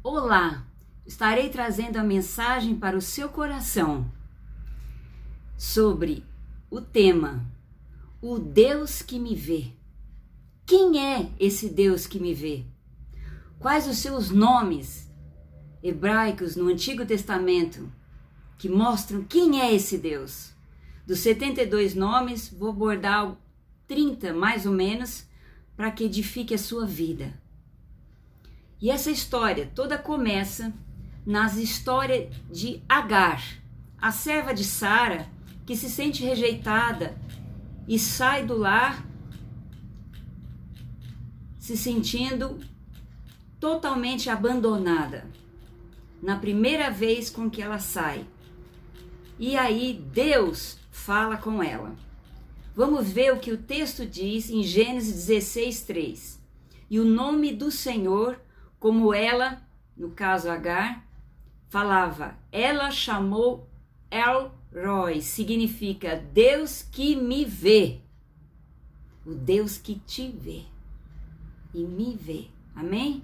Olá, estarei trazendo a mensagem para o seu coração sobre o tema O Deus que me vê. Quem é esse Deus que me vê? Quais os seus nomes hebraicos no Antigo Testamento que mostram quem é esse Deus? Dos 72 nomes, vou abordar 30 mais ou menos para que edifique a sua vida. E essa história toda começa nas histórias de Agar, a serva de Sara, que se sente rejeitada e sai do lar se sentindo totalmente abandonada. Na primeira vez com que ela sai. E aí Deus fala com ela. Vamos ver o que o texto diz em Gênesis 16:3. E o nome do Senhor, como ela, no caso Agar, falava, ela chamou El Roi, significa Deus que me vê. O Deus que te vê e me vê. Amém?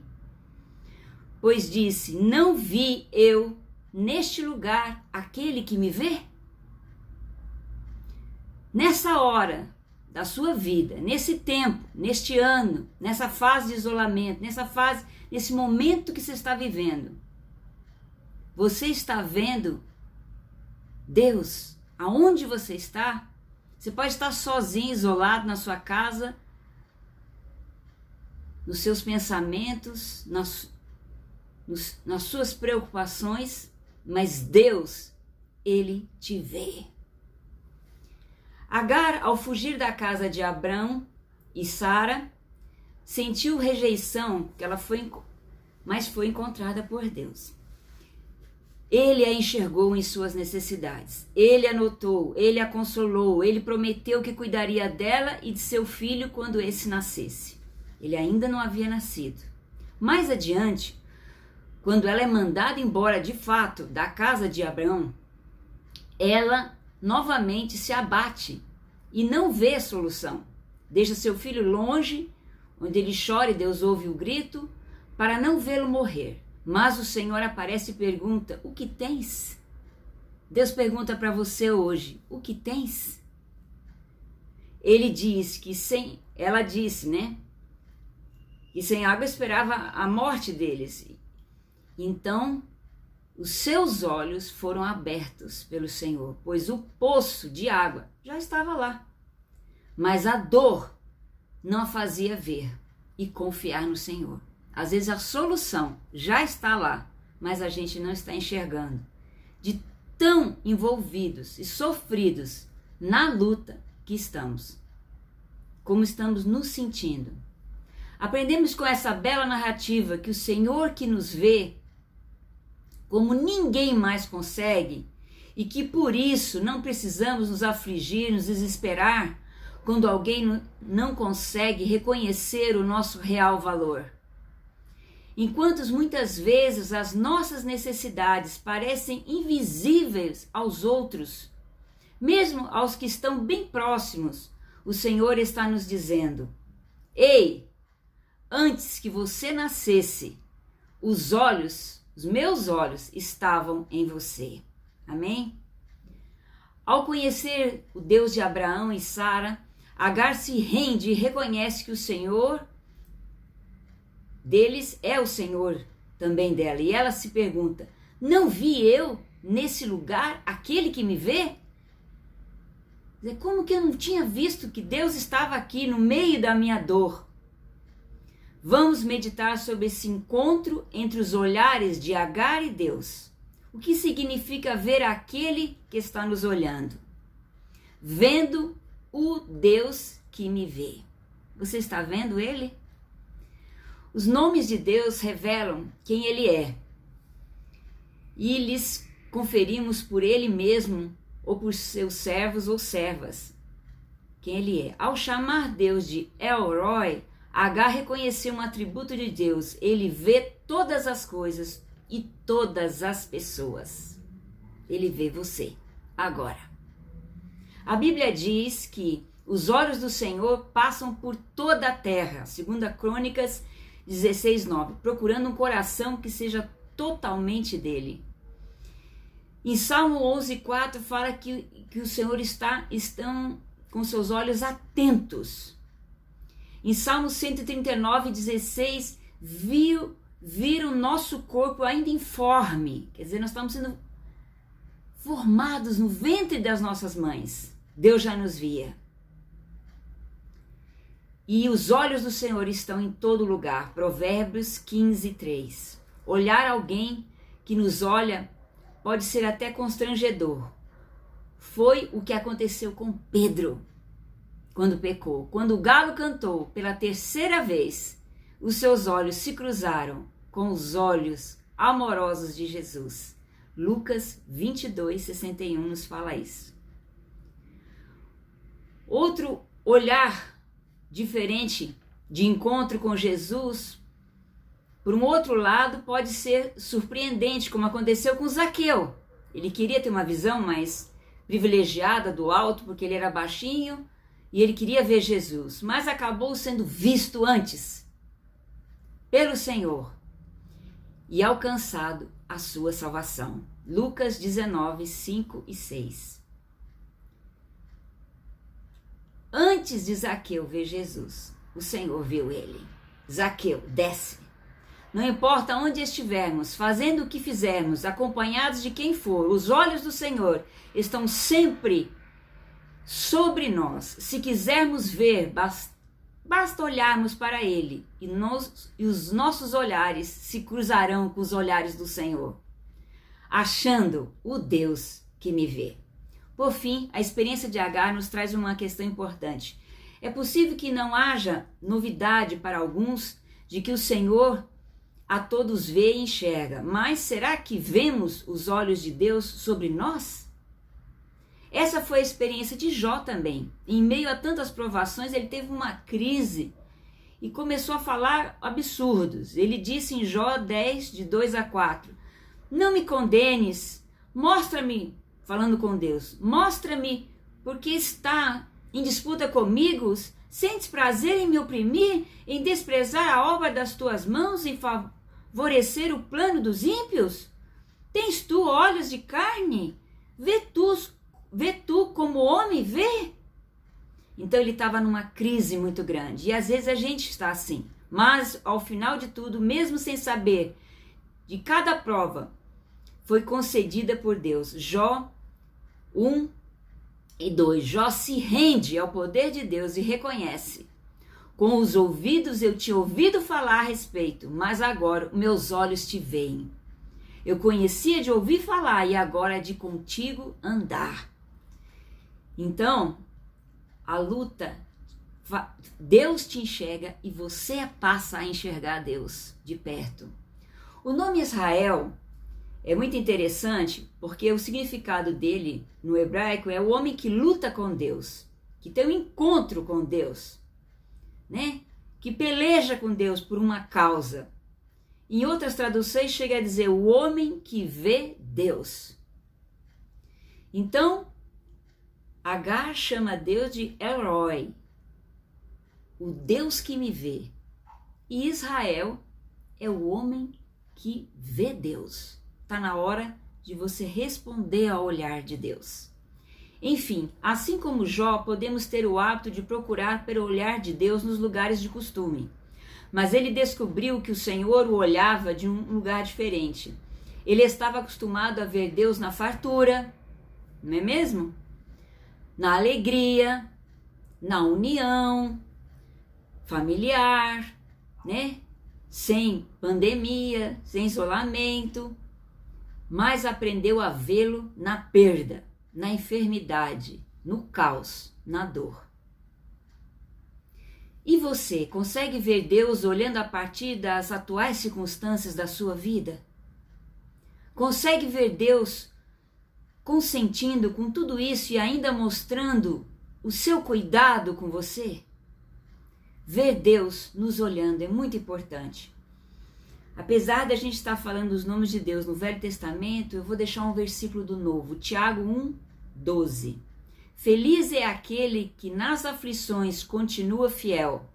Pois disse, não vi eu neste lugar aquele que me vê? Nessa hora da sua vida, nesse tempo, neste ano, nessa fase de isolamento, nesse momento que você está vivendo, você está vendo Deus aonde você está? Você pode estar sozinho, isolado na sua casa, nos seus pensamentos, nas suas preocupações, mas Deus, Ele te vê. Agar, ao fugir da casa de Abrão e Sara, sentiu rejeição, mas foi encontrada por Deus. Ele a enxergou em suas necessidades, ele a notou, ele a consolou, ele prometeu que cuidaria dela e de seu filho quando esse nascesse. Ele ainda não havia nascido. Mais adiante, quando ela é mandada embora de fato da casa de Abrão, ela novamente se abate e não vê solução. Deixa seu filho longe, onde ele chora e Deus ouve o grito, para não vê-lo morrer. Mas o Senhor aparece e pergunta, o que tens? Deus pergunta para você hoje, o que tens? Ele diz que ela disse, né? Que sem água esperava a morte deles. Então, os seus olhos foram abertos pelo Senhor, pois o poço de água já estava lá. Mas a dor não a fazia ver e confiar no Senhor. Às vezes a solução já está lá, mas a gente não está enxergando. De tão envolvidos e sofridos na luta que estamos. Como estamos nos sentindo. Aprendemos com essa bela narrativa que o Senhor que nos vê como ninguém mais consegue e que por isso não precisamos nos afligir, nos desesperar quando alguém não consegue reconhecer o nosso real valor. Enquanto muitas vezes as nossas necessidades parecem invisíveis aos outros, mesmo aos que estão bem próximos, o Senhor está nos dizendo, ei, antes que você nascesse, os meus olhos estavam em você. Amém? Ao conhecer o Deus de Abraão e Sara, Agar se rende e reconhece que o Senhor deles é o Senhor também dela. E ela se pergunta, não vi eu nesse lugar aquele que me vê? Como que eu não tinha visto que Deus estava aqui no meio da minha dor? Vamos meditar sobre esse encontro entre os olhares de Agar e Deus. O que significa ver aquele que está nos olhando? Vendo o Deus que me vê. Você está vendo ele? Os nomes de Deus revelam quem ele é. E lhes conferimos por ele mesmo ou por seus servos ou servas. Quem ele é. Ao chamar Deus de El Roi, Agar reconheceu um atributo de Deus. Ele vê todas as coisas e todas as pessoas. Ele vê você agora. A Bíblia diz que os olhos do Senhor passam por toda a terra. 2 Crônicas 16:9, procurando um coração que seja totalmente dele. Em Salmo 11:4 fala que o Senhor estão com seus olhos atentos. Em Salmo 139:16, viram nosso corpo ainda informe, quer dizer, nós estamos sendo formados no ventre das nossas mães. Deus já nos via. E os olhos do Senhor estão em todo lugar. Provérbios 15:3. Olhar alguém que nos olha pode ser até constrangedor. Foi o que aconteceu com Pedro quando pecou. Quando o galo cantou pela terceira vez, os seus olhos se cruzaram com os olhos amorosos de Jesus. Lucas 22:61 nos fala isso. Outro olhar diferente de encontro com Jesus, por um outro lado, pode ser surpreendente, como aconteceu com Zaqueu. Ele queria ter uma visão mais privilegiada do alto, porque ele era baixinho e ele queria ver Jesus, mas acabou sendo visto antes pelo Senhor e alcançado a sua salvação. Lucas 19:5 e 6. Antes de Zaqueu ver Jesus, o Senhor viu ele. Zaqueu, desce. Não importa onde estivermos, fazendo o que fizermos, acompanhados de quem for, os olhos do Senhor estão sempre sobre nós. Se quisermos ver, basta olharmos para Ele e os nossos olhares se cruzarão com os olhares do Senhor, achando o Deus que me vê. Por fim, a experiência de Agar nos traz uma questão importante. É possível que não haja novidade para alguns de que o Senhor a todos vê e enxerga, mas será que vemos os olhos de Deus sobre nós? Essa foi a experiência de Jó também. Em meio a tantas provações, ele teve uma crise e começou a falar absurdos. Ele disse em Jó 10, de 2 a 4, não me condenes, mostra-me, falando com Deus, mostra-me porque está em disputa comigo, sentes prazer em me oprimir, em desprezar a obra das tuas mãos, em favorecer o plano dos ímpios? Tens tu olhos de carne? Vê tu como o homem vê? Então ele estava numa crise muito grande. E às vezes a gente está assim. Mas ao final de tudo, mesmo sem saber de cada prova, foi concedida por Deus. Jó 1 e 2. Jó se rende ao poder de Deus e reconhece. Com os ouvidos eu tinha ouvido falar a respeito, mas agora meus olhos te veem. Eu conhecia de ouvir falar e agora é de contigo andar. Então, a luta, Deus te enxerga e você passa a enxergar Deus de perto. O nome Israel é muito interessante porque o significado dele no hebraico é o homem que luta com Deus, que tem um encontro com Deus, né? Que peleja com Deus por uma causa. Em outras traduções chega a dizer o homem que vê Deus. Então, Agar chama Deus de El-Roi, o Deus que me vê. E Israel é o homem que vê Deus. Está na hora de você responder ao olhar de Deus. Enfim, assim como Jó, podemos ter o hábito de procurar pelo olhar de Deus nos lugares de costume. Mas ele descobriu que o Senhor o olhava de um lugar diferente. Ele estava acostumado a ver Deus na fartura, não é mesmo? Na alegria, na união familiar, né? Sem pandemia, sem isolamento, mas aprendeu a vê-lo na perda, na enfermidade, no caos, na dor. E você consegue ver Deus olhando a partir das atuais circunstâncias da sua vida? Consegue ver Deus consentindo com tudo isso e ainda mostrando o seu cuidado com você? Ver Deus nos olhando é muito importante. Apesar da gente estar falando os nomes de Deus no Velho Testamento, eu vou deixar um versículo do Novo, Tiago 1:12. Feliz é aquele que nas aflições continua fiel,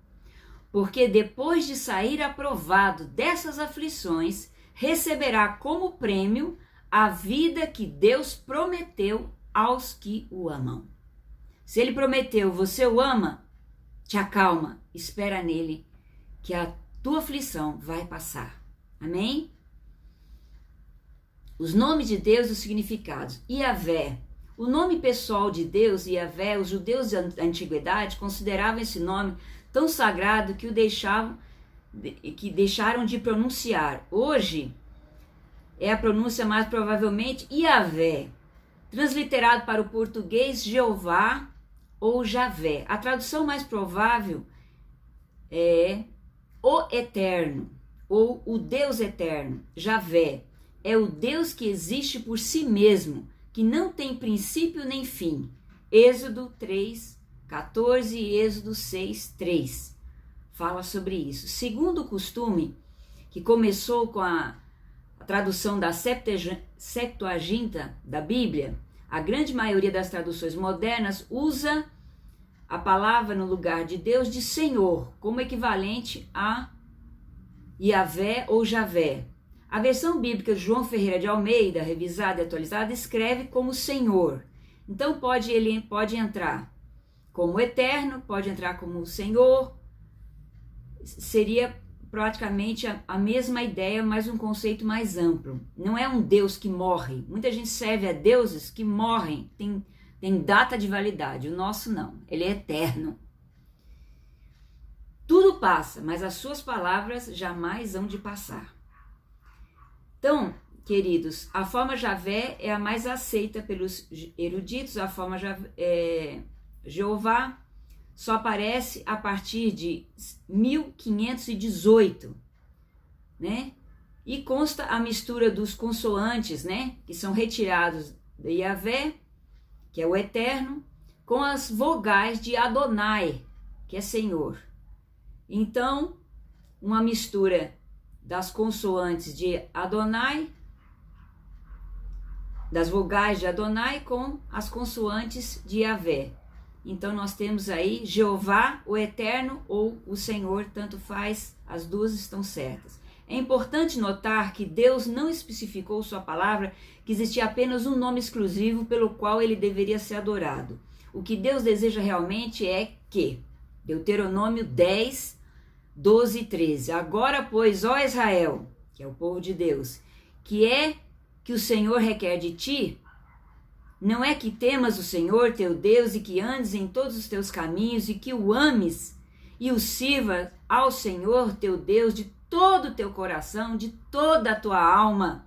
porque depois de sair aprovado dessas aflições, receberá como prêmio a vida que Deus prometeu aos que o amam. Se ele prometeu, você o ama, te acalma, espera nele, que a tua aflição vai passar. Amém? Os nomes de Deus e os significados. Yahvé. O nome pessoal de Deus, Yahvé, os judeus da antiguidade consideravam esse nome tão sagrado que deixaram de pronunciar. Hoje é a pronúncia mais provavelmente Yahvé, transliterado para o português Jeová ou Javé. A tradução mais provável é o Eterno ou o Deus Eterno. Javé é o Deus que existe por si mesmo, que não tem princípio nem fim. Êxodo 3:14 e Êxodo 6:3 fala sobre isso. Segundo o costume, que começou com a tradução da Septuaginta da Bíblia, a grande maioria das traduções modernas usa a palavra no lugar de Deus de Senhor, como equivalente a Yahvé ou Javé. A versão bíblica de João Ferreira de Almeida, revisada e atualizada, escreve como Senhor. Então ele pode entrar como Eterno, pode entrar como Senhor. Seria praticamente a mesma ideia, mas um conceito mais amplo. Não é um Deus que morre. Muita gente serve a deuses que morrem, tem data de validade. O nosso não, ele é eterno. Tudo passa, mas as suas palavras jamais hão de passar. Então, queridos, a forma Javé é a mais aceita pelos eruditos. A forma Jeová só aparece a partir de 1518, né? E consta a mistura dos consoantes, né? Que são retirados de Yahvé, que é o Eterno, com as vogais de Adonai, que é Senhor. Então, uma mistura das consoantes de Adonai, das vogais de Adonai com as consoantes de Yahvé. Então nós temos aí Jeová, o Eterno ou o Senhor, tanto faz, as duas estão certas. É importante notar que Deus não especificou sua palavra que existia apenas um nome exclusivo pelo qual ele deveria ser adorado. O que Deus deseja realmente é que, Deuteronômio 10, 12 e 13, agora, pois, ó Israel, que é o povo de Deus, que é que o Senhor requer de ti, não é que temas o Senhor teu Deus e que andes em todos os teus caminhos e que o ames e o sirvas ao Senhor teu Deus de todo o teu coração, de toda a tua alma,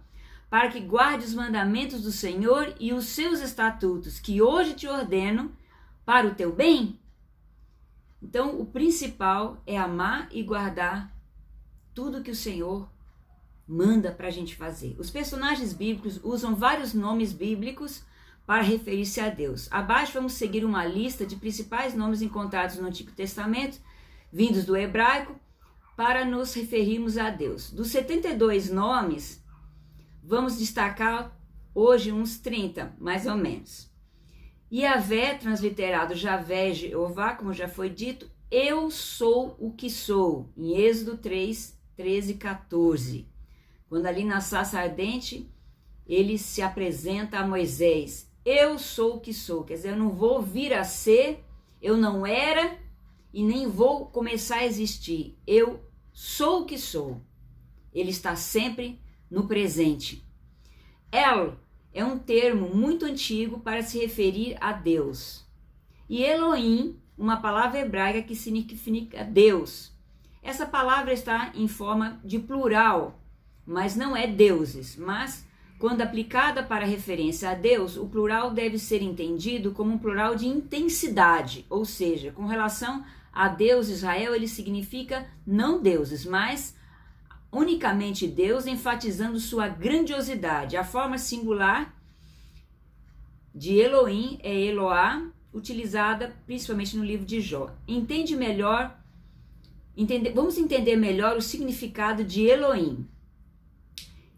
para que guarde os mandamentos do Senhor e os seus estatutos, que hoje te ordeno para o teu bem? Então, o principal é amar e guardar tudo que o Senhor manda para a gente fazer. Os personagens bíblicos usam vários nomes bíblicos para referir-se a Deus. Abaixo vamos seguir uma lista de principais nomes encontrados no Antigo Testamento, vindos do hebraico, para nos referirmos a Deus. Dos 72 nomes, vamos destacar hoje uns 30, mais ou menos. Yahvé, transliterado Javé, Jeová, como já foi dito, eu sou o que sou, em Êxodo 3, 13 e 14. Quando ali na sarça ardente, ele se apresenta a Moisés, eu sou o que sou, quer dizer, eu não vou vir a ser, eu não era e nem vou começar a existir, eu sou o que sou. Ele está sempre no presente. El é um termo muito antigo para se referir a Deus. E Elohim, uma palavra hebraica que significa Deus. Essa palavra está em forma de plural, mas não é deuses. Mas, quando aplicada para referência a Deus, o plural deve ser entendido como um plural de intensidade, ou seja, com relação a Deus, Israel, ele significa não deuses, mas unicamente Deus, enfatizando sua grandiosidade. A forma singular de Elohim é Eloá, utilizada principalmente no livro de Jó. Vamos entender melhor o significado de Elohim.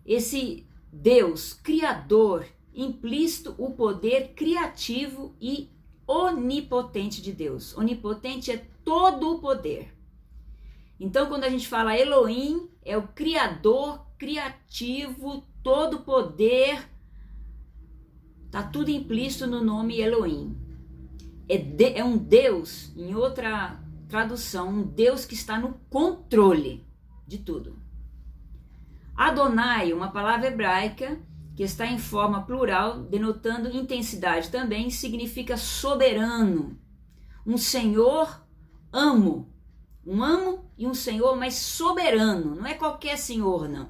Esse Deus criador, implícito o poder criativo e onipotente de Deus. Onipotente é todo o poder. Então, quando a gente fala Elohim, é o Criador, criativo, todo poder, tá tudo implícito no nome Elohim. É um Deus, em outra tradução, um Deus que está no controle de tudo. Adonai, uma palavra hebraica que está em forma plural, denotando intensidade também, significa soberano, um senhor amo, um amo e um senhor, mas soberano, não é qualquer senhor, não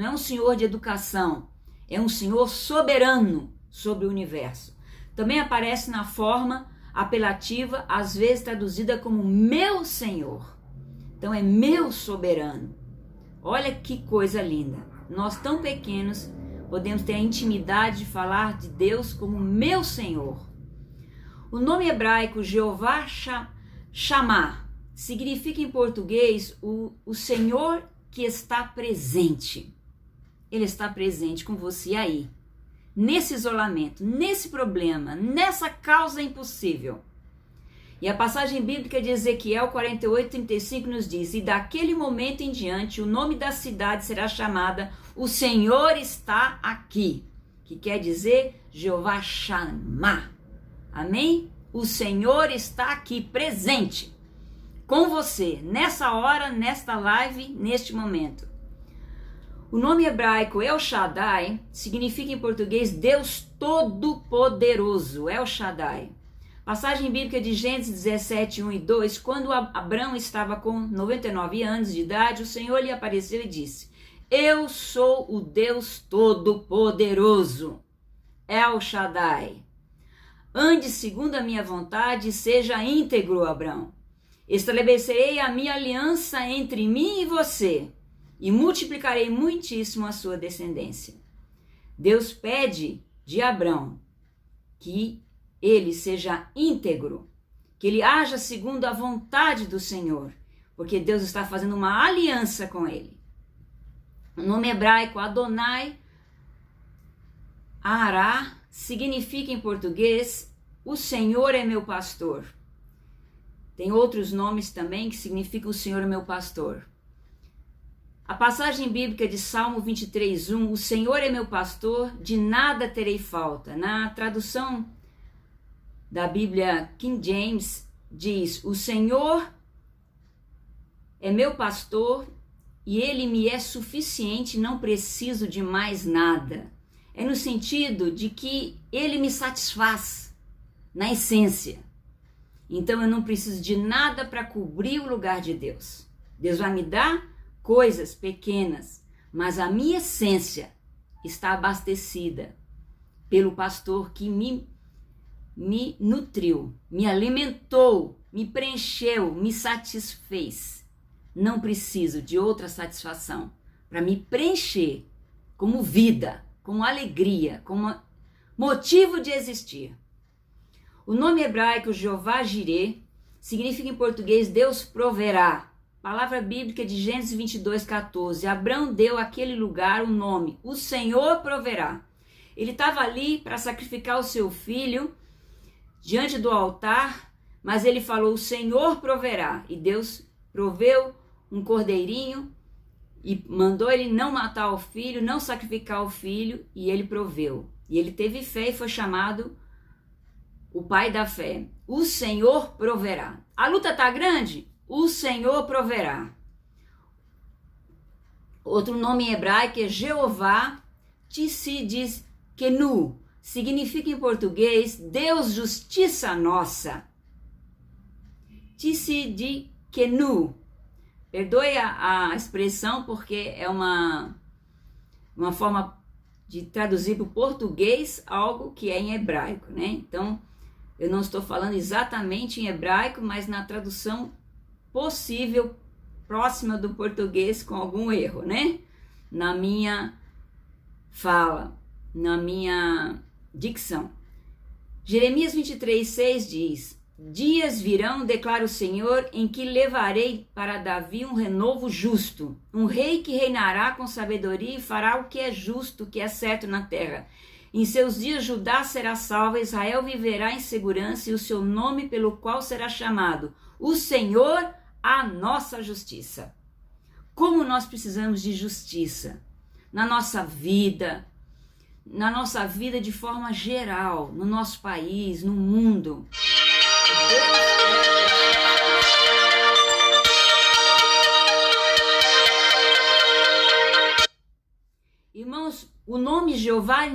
é um senhor de educação, é um senhor soberano sobre o universo. Também aparece na forma apelativa, às vezes traduzida como meu senhor, então é meu soberano. Olha que coisa linda, nós tão pequenos podemos ter a intimidade de falar de Deus como meu Senhor. O nome hebraico Jeová Shammah significa em português o Senhor que está presente. Ele está presente com você aí, nesse isolamento, nesse problema, nessa causa impossível. E a passagem bíblica de Ezequiel 48:35 nos diz: e daquele momento em diante o nome da cidade será chamada O Senhor está aqui, que quer dizer Jeová Shammah. Amém? O Senhor está aqui, presente, com você, nessa hora, nesta live, neste momento. O nome hebraico El Shaddai significa em português Deus Todo-Poderoso, El Shaddai. Passagem bíblica de Gênesis 17, 1 e 2, quando Abrão estava com 99 anos de idade, o Senhor lhe apareceu e disse: eu sou o Deus Todo-Poderoso, El Shaddai. Ande segundo a minha vontade e seja íntegro, Abrão. Estabelecerei a minha aliança entre mim e você e multiplicarei muitíssimo a sua descendência. Deus pede de Abrão que ele seja íntegro, que ele haja segundo a vontade do Senhor, porque Deus está fazendo uma aliança com ele. O nome hebraico Adonai, Ará, significa em português, o Senhor é meu pastor. Tem outros nomes também que significam o Senhor é meu pastor. A passagem bíblica de Salmo 23:1, o Senhor é meu pastor, de nada terei falta. Na tradução da Bíblia King James diz: o Senhor é meu pastor e ele me é suficiente, não preciso de mais nada. É no sentido de que ele me satisfaz na essência. Então eu não preciso de nada para cobrir o lugar de Deus. Deus vai me dar coisas pequenas, mas a minha essência está abastecida pelo pastor que me nutriu, me alimentou, me preencheu, me satisfez. Não preciso de outra satisfação para me preencher como vida, como alegria, como motivo de existir. O nome hebraico Jeová Jireh significa em português Deus proverá. Palavra bíblica de Gênesis 22:14. Abrão deu àquele lugar o nome, o Senhor proverá. Ele estava ali para sacrificar o seu filho diante do altar, mas ele falou: o Senhor proverá. E Deus proveu um cordeirinho e mandou ele não matar o filho, não sacrificar o filho, e ele proveu. E ele teve fé e foi chamado o pai da fé. O Senhor proverá. A luta está grande? O Senhor proverá. Outro nome em hebraico é Jeová Tsidkenu. Significa em português Deus justiça nossa. Tsidkenu. Perdoe a expressão porque é uma forma de traduzir para o português algo que é em hebraico, né? Então, eu não estou falando exatamente em hebraico, mas na tradução possível, próxima do português, com algum erro, né? Na minha fala, na minha dicção. Jeremias 23:6 diz: dias virão, declara o Senhor, em que levarei para Davi um renovo justo, um rei que reinará com sabedoria e fará o que é justo, o que é certo na terra. Em seus dias Judá será salva, Israel viverá em segurança, e o seu nome pelo qual será chamado: o Senhor a nossa justiça. Como nós precisamos de justiça na nossa vida de forma geral, no nosso país, no mundo. Irmãos, o nome Jeová